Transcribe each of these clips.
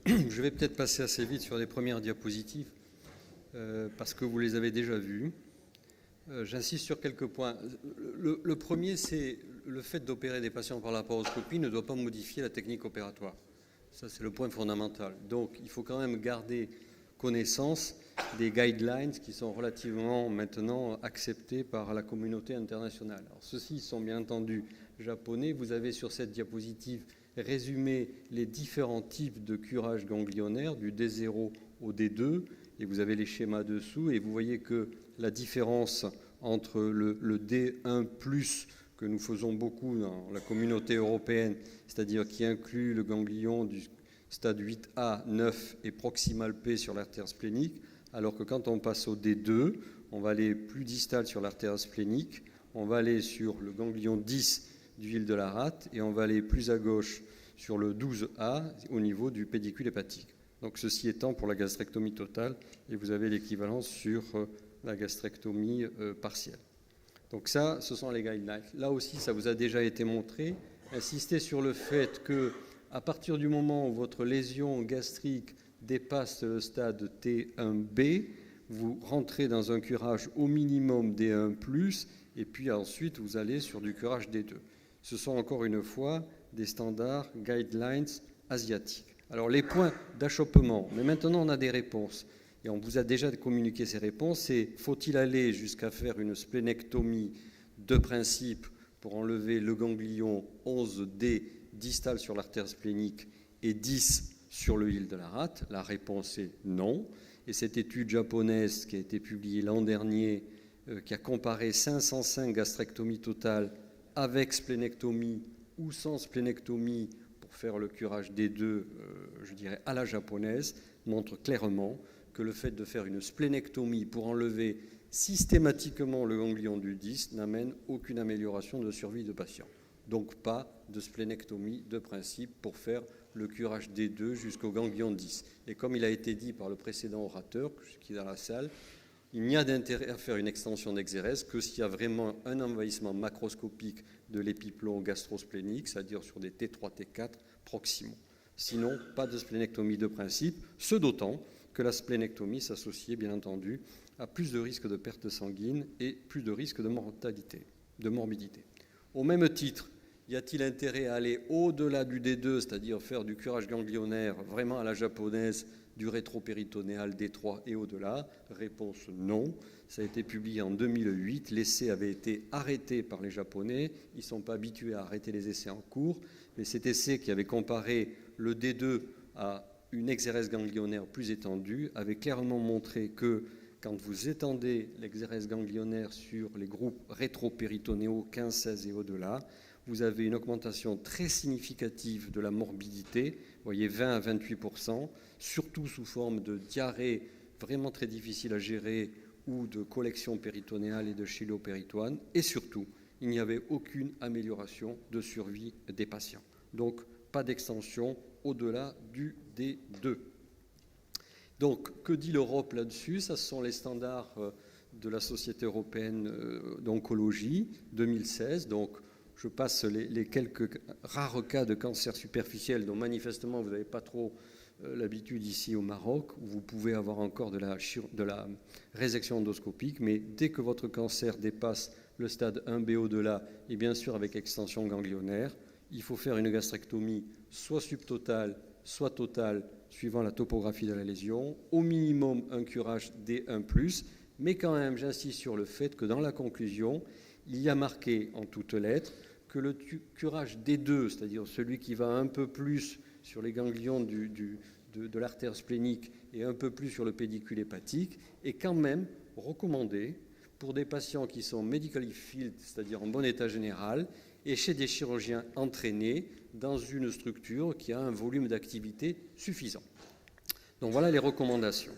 Je vais peut-être passer assez vite sur les premières diapositives parce que vous les avez déjà vues. J'insiste sur quelques points. Le premier, c'est le fait d'opérer des patients par laparoscopie ne doit pas modifier la technique opératoire. Ça, c'est le point fondamental. Donc, il faut quand même garder connaissance des guidelines qui sont relativement maintenant acceptés par la communauté internationale. Alors, ceux-ci sont bien entendu japonais. Vous avez sur cette diapositive résumé les différents types de curage ganglionnaire, du D0 au D2, et vous avez les schémas dessous, et vous voyez que la différence entre le D1+, que nous faisons beaucoup dans la communauté européenne, c'est-à-dire qui inclut le ganglion du stade 8A, 9 et proximal P sur l'artère splénique, alors que quand on passe au D2, on va aller plus distal sur l'artère splénique, on va aller sur le ganglion 10 du vil de la rate, et on va aller plus à gauche sur le 12A au niveau du pédicule hépatique. Donc ceci étant pour la gastrectomie totale, et vous avez l'équivalence sur la gastrectomie partielle. Donc ça, ce sont les guidelines. Là aussi, ça vous a déjà été montré. Insistez sur le fait que, à partir du moment où votre lésion gastrique dépasse le stade T1B, vous rentrez dans un curage au minimum D1+, et puis ensuite vous allez sur du curage D2. Ce sont encore une fois des standards guidelines asiatiques. Alors les points d'achoppement, mais maintenant on a des réponses. Et on vous a déjà communiqué ces réponses, c'est faut-il aller jusqu'à faire une splénectomie de principe pour enlever le ganglion 11D distal sur l'artère splénique et 10 sur le vil de la rate? La réponse est non. Et cette étude japonaise qui a été publiée l'an dernier, qui a comparé 505 gastrectomies totales avec splénectomie ou sans splénectomie pour faire le curage des deux, je dirais à la japonaise, montre clairement que le fait de faire une splénectomie pour enlever systématiquement le ganglion du 10 n'amène aucune amélioration de survie de patient. Donc pas de splénectomie de principe pour faire le curage des deux jusqu'au ganglion 10. Et comme il a été dit par le précédent orateur, qui est dans la salle, il n'y a d'intérêt à faire une extension d'exérèse que s'il y a vraiment un envahissement macroscopique de l'épiplomb gastrosplénique, c'est-à-dire sur des T3, T4 proximaux. Sinon, pas de splénectomie de principe, ce d'autant que la splénectomie s'associait bien entendu à plus de risques de perte sanguine et plus de risques de mortalité, de morbidité. Au même titre, y a-t-il intérêt à aller au-delà du D2, c'est-à-dire faire du curage ganglionnaire vraiment à la japonaise, du rétropéritonéal D3 et au-delà? Réponse non. Ça a été publié en 2008. L'essai avait été arrêté par les Japonais. Ils ne sont pas habitués à arrêter les essais en cours. Mais cet essai qui avait comparé le D2 à une exérèse ganglionnaire plus étendue avait clairement montré que quand vous étendez l'exérèse ganglionnaire sur les groupes rétropéritonéaux 15, 16 et au-delà, vous avez une augmentation très significative de la morbidité, vous voyez 20 à 28%, surtout sous forme de diarrhée vraiment très difficile à gérer ou de collection péritonéale et de chylopéritoine, et surtout, il n'y avait aucune amélioration de survie des patients. Donc, pas d'extension au-delà du D2. Donc, que dit l'Europe là-dessus? Ça, ce sont les standards de la Société européenne d'oncologie 2016. Donc, je passe les quelques rares cas de cancer superficiel dont manifestement vous n'avez pas trop l'habitude ici au Maroc, où vous pouvez avoir encore de la résection endoscopique, mais dès que votre cancer dépasse le stade 1B au-delà, et bien sûr avec extension ganglionnaire, il faut faire une gastrectomie soit subtotale, soit totale, suivant la topographie de la lésion, au minimum un curage D1+, mais quand même, j'insiste sur le fait que dans la conclusion, il y a marqué en toutes lettres que le curage D2, c'est-à-dire celui qui va un peu plus sur les ganglions de l'artère splénique et un peu plus sur le pédicule hépatique, est quand même recommandé pour des patients qui sont medically fit, c'est-à-dire en bon état général, et chez des chirurgiens entraînés dans une structure qui a un volume d'activité suffisant. Donc voilà les recommandations,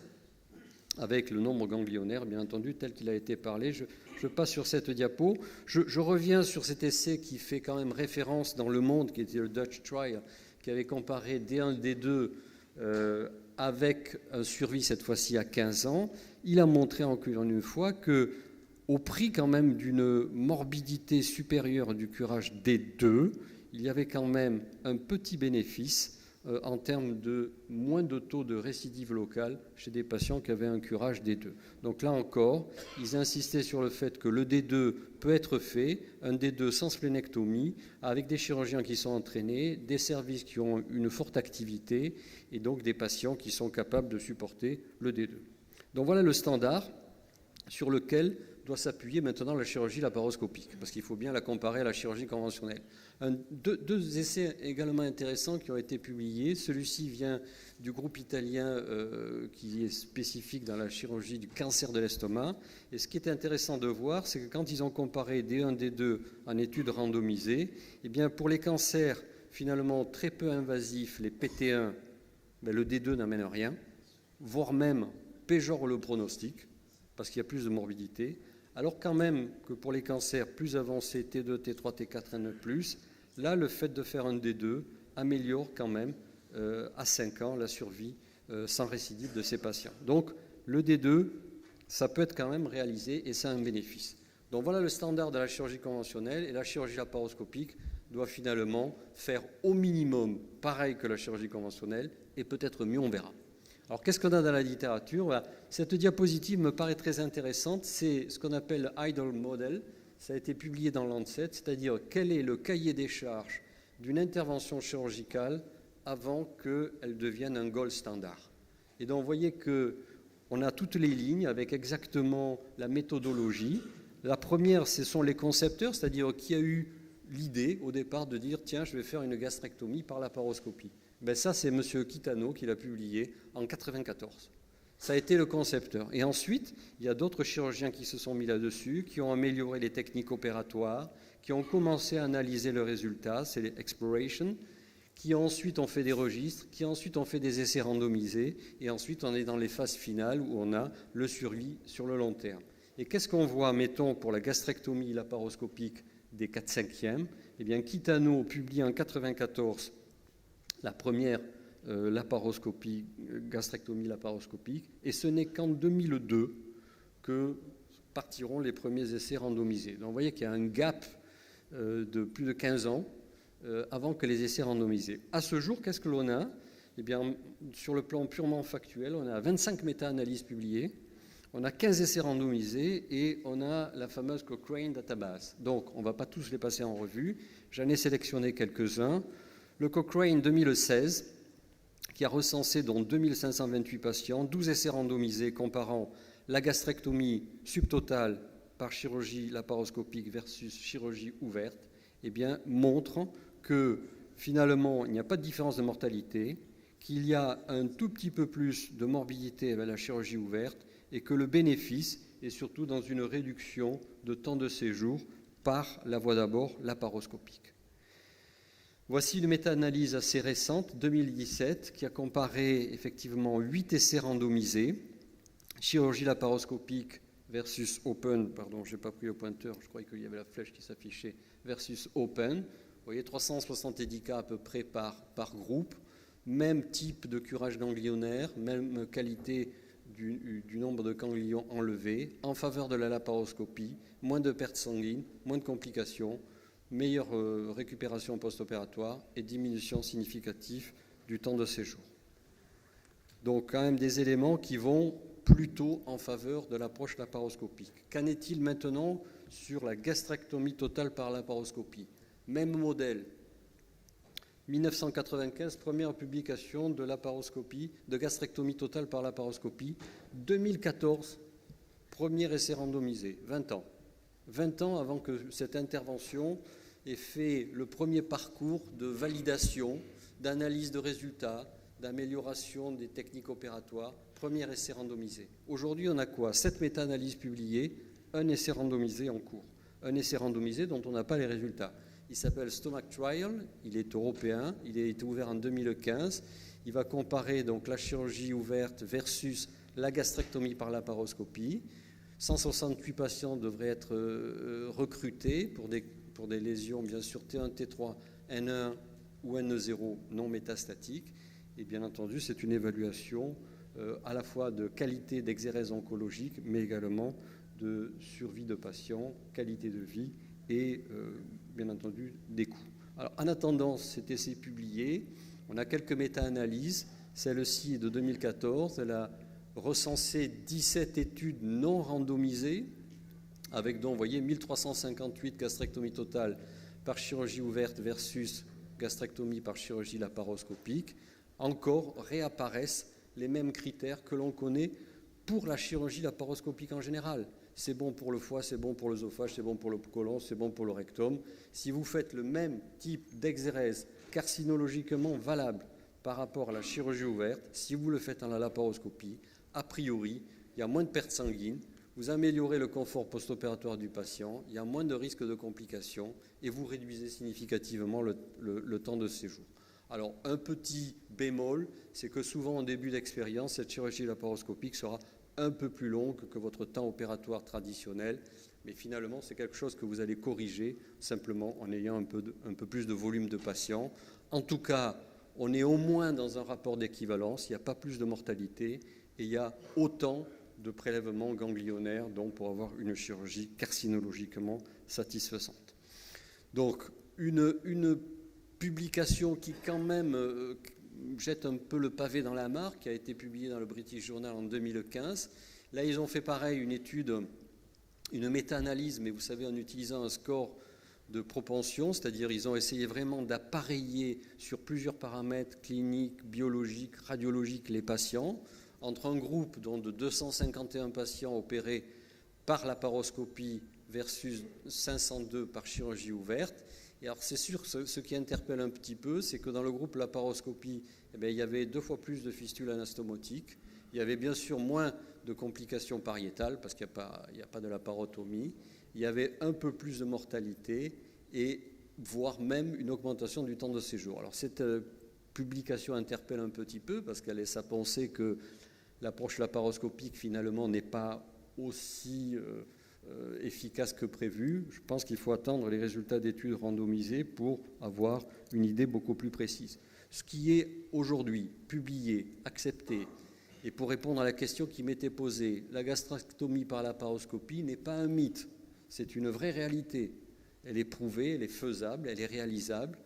avec le nombre ganglionnaire, bien entendu, tel qu'il a été parlé. Je passe sur cette diapo. Je reviens sur cet essai qui fait quand même référence dans le monde, qui était le Dutch Trial, qui avait comparé D1 et D2 avec un survie cette fois-ci à 15 ans. Il a montré encore une fois que, au prix quand même d'une morbidité supérieure du curage D2, il y avait quand même un petit bénéfice en termes de moins de taux de récidive locale chez des patients qui avaient un curage D2. Donc là encore, ils insistaient sur le fait que le D2 peut être fait, un D2 sans splénectomie, avec des chirurgiens qui sont entraînés, des services qui ont une forte activité et donc des patients qui sont capables de supporter le D2. Donc voilà le standard sur lequel doit s'appuyer maintenant la chirurgie laparoscopique, parce qu'il faut bien la comparer à la chirurgie conventionnelle. Deux essais également intéressants qui ont été publiés. Celui-ci vient du groupe italien qui est spécifique dans la chirurgie du cancer de l'estomac. Et ce qui est intéressant de voir, c'est que quand ils ont comparé D1, D2 en études randomisées, eh bien pour les cancers finalement très peu invasifs, les PT1, le D2 n'amène rien, voire même péjore le pronostic, parce qu'il y a plus de morbidité, alors quand même que pour les cancers plus avancés, T2, T3, T4, N+, là, le fait de faire un D2 améliore quand même à 5 ans la survie sans récidive de ces patients. Donc, le D2, ça peut être quand même réalisé et ça a un bénéfice. Donc, voilà le standard de la chirurgie conventionnelle et la chirurgie laparoscopique doit finalement faire au minimum pareil que la chirurgie conventionnelle et peut-être mieux, on verra. Alors, qu'est-ce qu'on a dans la littérature? Cette diapositive me paraît très intéressante. C'est ce qu'on appelle Idle Model. Ça a été publié dans Lancet, c'est-à-dire quel est le cahier des charges d'une intervention chirurgicale avant qu'elle devienne un gold standard. Et donc, vous voyez qu'on a toutes les lignes avec exactement la méthodologie. La première, ce sont les concepteurs, c'est-à-dire qui a eu l'idée au départ de dire « Tiens, je vais faire une gastrectomie par laparoscopie ». Ben ça, c'est M. Kitano qui l'a publié en 1994. Ça a été le concepteur. Et ensuite, il y a d'autres chirurgiens qui se sont mis là-dessus, qui ont amélioré les techniques opératoires, qui ont commencé à analyser le résultat, c'est les exploration, qui ensuite ont fait des registres, qui ensuite ont fait des essais randomisés, et ensuite on est dans les phases finales où on a le suivi sur le long terme. Et qu'est-ce qu'on voit, mettons, pour la gastrectomie laparoscopique des 4/5e? Eh bien, Kitano publie en 1994 la première gastrectomie laparoscopique, et ce n'est qu'en 2002 que partiront les premiers essais randomisés. Donc vous voyez qu'il y a un gap de plus de 15 ans avant que les essais randomisés. À ce jour, qu'est-ce que l'on a? Eh bien, sur le plan purement factuel, on a 25 méta-analyses publiées, on a 15 essais randomisés et on a la fameuse Cochrane Database. Donc, on ne va pas tous les passer en revue. J'en ai sélectionné quelques-uns. Le Cochrane 2016, qui a recensé dont 2528 patients, 12 essais randomisés comparant la gastrectomie subtotale par chirurgie laparoscopique versus chirurgie ouverte, eh bien, montre que finalement, il n'y a pas de différence de mortalité, qu'il y a un tout petit peu plus de morbidité avec la chirurgie ouverte et que le bénéfice est surtout dans une réduction de temps de séjour par la voie d'abord laparoscopique. Voici une méta-analyse assez récente, 2017, qui a comparé effectivement 8 essais randomisés, chirurgie laparoscopique versus open, pardon, je n'ai pas pris le pointeur, je croyais qu'il y avait la flèche qui s'affichait, versus open. Vous voyez, 370 cas à peu près par groupe, même type de curage ganglionnaire, même qualité du nombre de ganglions enlevés, en faveur de la laparoscopie, moins de pertes sanguines, moins de complications, meilleure récupération post-opératoire et diminution significative du temps de séjour. Donc quand même des éléments qui vont plutôt en faveur de l'approche laparoscopique. Qu'en est-il maintenant sur la gastrectomie totale par laparoscopie? Même modèle. 1995, première publication de laparoscopie, de gastrectomie totale par laparoscopie. 2014, premier essai randomisé, 20 ans. 20 ans avant que cette intervention ait fait le premier parcours de validation, d'analyse de résultats, d'amélioration des techniques opératoires, premier essai randomisé. Aujourd'hui, on a quoi? 7 méta-analyses publiées, un essai randomisé en cours. Un essai randomisé dont on n'a pas les résultats. Il s'appelle Stomach Trial, il est européen, il a été ouvert en 2015. Il va comparer donc la chirurgie ouverte versus la gastrectomie par laparoscopie. 168 patients devraient être recrutés pour des lésions, bien sûr, T1, T3, N1 ou N0 non métastatiques. Et bien entendu, c'est une évaluation à la fois de qualité d'exérèse oncologique, mais également de survie de patients, qualité de vie et, bien entendu, des coûts. Alors, en attendant cet essai publié, on a quelques méta-analyses. Celle-ci est de 2014. Elle a recensé 17 études non randomisées, avec donc, vous voyez, 1358 gastrectomies totales par chirurgie ouverte versus gastrectomie par chirurgie laparoscopique. Encore réapparaissent les mêmes critères que l'on connaît pour la chirurgie laparoscopique en général. C'est bon pour le foie, c'est bon pour l'œsophage, c'est bon pour le côlon, c'est bon pour le rectum. Si vous faites le même type d'exérèse carcinologiquement valable par rapport à la chirurgie ouverte, si vous le faites en la laparoscopie, a priori, il y a moins de pertes sanguines, vous améliorez le confort post-opératoire du patient, il y a moins de risques de complications et vous réduisez significativement le temps de séjour. Alors, un petit bémol, c'est que souvent, en début d'expérience, cette chirurgie laparoscopique sera un peu plus longue que votre temps opératoire traditionnel, mais finalement, c'est quelque chose que vous allez corriger simplement en ayant un peu plus de volume de patients. En tout cas, on est au moins dans un rapport d'équivalence, il n'y a pas plus de mortalité et il y a autant de prélèvements ganglionnaires donc pour avoir une chirurgie carcinologiquement satisfaisante. Donc, une publication qui quand même jette un peu le pavé dans la mare, qui a été publiée dans le British Journal en 2015. Là, ils ont fait pareil, une étude, une méta-analyse, mais vous savez, en utilisant un score de propension, c'est-à-dire ils ont essayé vraiment d'appareiller sur plusieurs paramètres cliniques, biologiques, radiologiques les patients, entre un groupe de 251 patients opérés par laparoscopie versus 502 par chirurgie ouverte. Et alors c'est sûr, ce qui interpelle un petit peu, c'est que dans le groupe laparoscopie, il y avait 2 fois plus de fistules anastomotiques, il y avait bien sûr moins de complications pariétales, parce qu'il n'y a pas de laparotomie, il y avait un peu plus de mortalité, et voire même une augmentation du temps de séjour. Alors cette publication interpelle un petit peu, parce qu'elle laisse à penser que l'approche laparoscopique, finalement, n'est pas aussi efficace que prévu. Je pense qu'il faut attendre les résultats d'études randomisées pour avoir une idée beaucoup plus précise. Ce qui est aujourd'hui publié, accepté, et pour répondre à la question qui m'était posée, la gastrectomie par laparoscopie n'est pas un mythe, c'est une vraie réalité. Elle est prouvée, elle est faisable, elle est réalisable,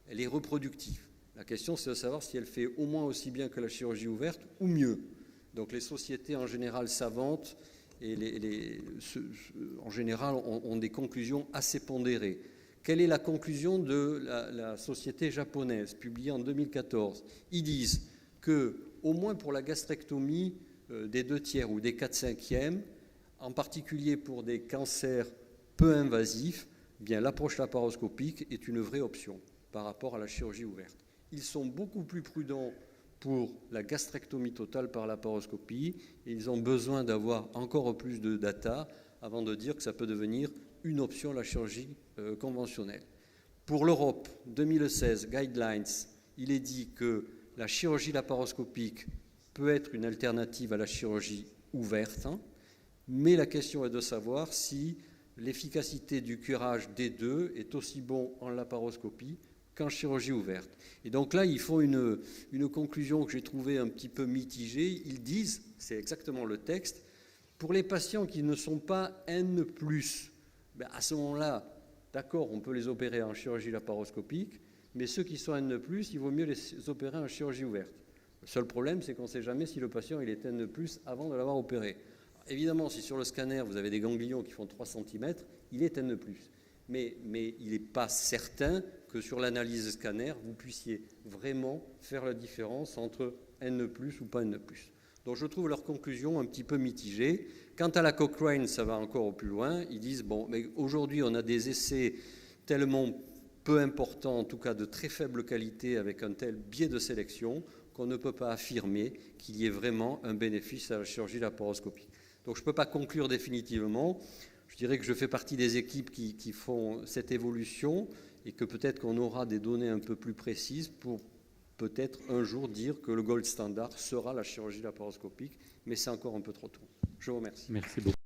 elle est reproductive. La question, c'est de savoir si elle fait au moins aussi bien que la chirurgie ouverte ou mieux. Donc les sociétés en général savantes et en général ont des conclusions assez pondérées. Quelle est la conclusion de la société japonaise, publiée en 2014 ? Ils disent que, au moins pour la gastrectomie des 2/3 ou des 4/5, en particulier pour des cancers peu invasifs, eh bien, l'approche laparoscopique est une vraie option par rapport à la chirurgie ouverte. Ils sont beaucoup plus prudents pour la gastrectomie totale par laparoscopie et ils ont besoin d'avoir encore plus de data avant de dire que ça peut devenir une option la chirurgie conventionnelle. Pour l'Europe, 2016, Guidelines, il est dit que la chirurgie laparoscopique peut être une alternative à la chirurgie ouverte, mais la question est de savoir si l'efficacité du curage des deux est aussi bon en laparoscopie qu'en chirurgie ouverte. Et donc là, ils font une conclusion que j'ai trouvée un petit peu mitigée. Ils disent, c'est exactement le texte, pour les patients qui ne sont pas N+, à ce moment-là, d'accord, on peut les opérer en chirurgie laparoscopique, mais ceux qui sont N+, il vaut mieux les opérer en chirurgie ouverte. Le seul problème, c'est qu'on ne sait jamais si le patient il est N+, avant de l'avoir opéré. Alors, évidemment, si sur le scanner, vous avez des ganglions qui font 3 cm, il est N+. Mais il n'est pas certain que sur l'analyse scanner, vous puissiez vraiment faire la différence entre N+, ou pas N+. Donc je trouve leur conclusion un petit peu mitigée. Quant à la Cochrane, ça va encore au plus loin. Ils disent, bon, mais aujourd'hui, on a des essais tellement peu importants, en tout cas de très faible qualité, avec un tel biais de sélection, qu'on ne peut pas affirmer qu'il y ait vraiment un bénéfice à la chirurgie laparoscopique. Donc je ne peux pas conclure définitivement. Je dirais que je fais partie des équipes qui font cette évolution et que peut-être qu'on aura des données un peu plus précises pour peut-être un jour dire que le gold standard sera la chirurgie laparoscopique, mais c'est encore un peu trop tôt. Je vous remercie. Merci beaucoup.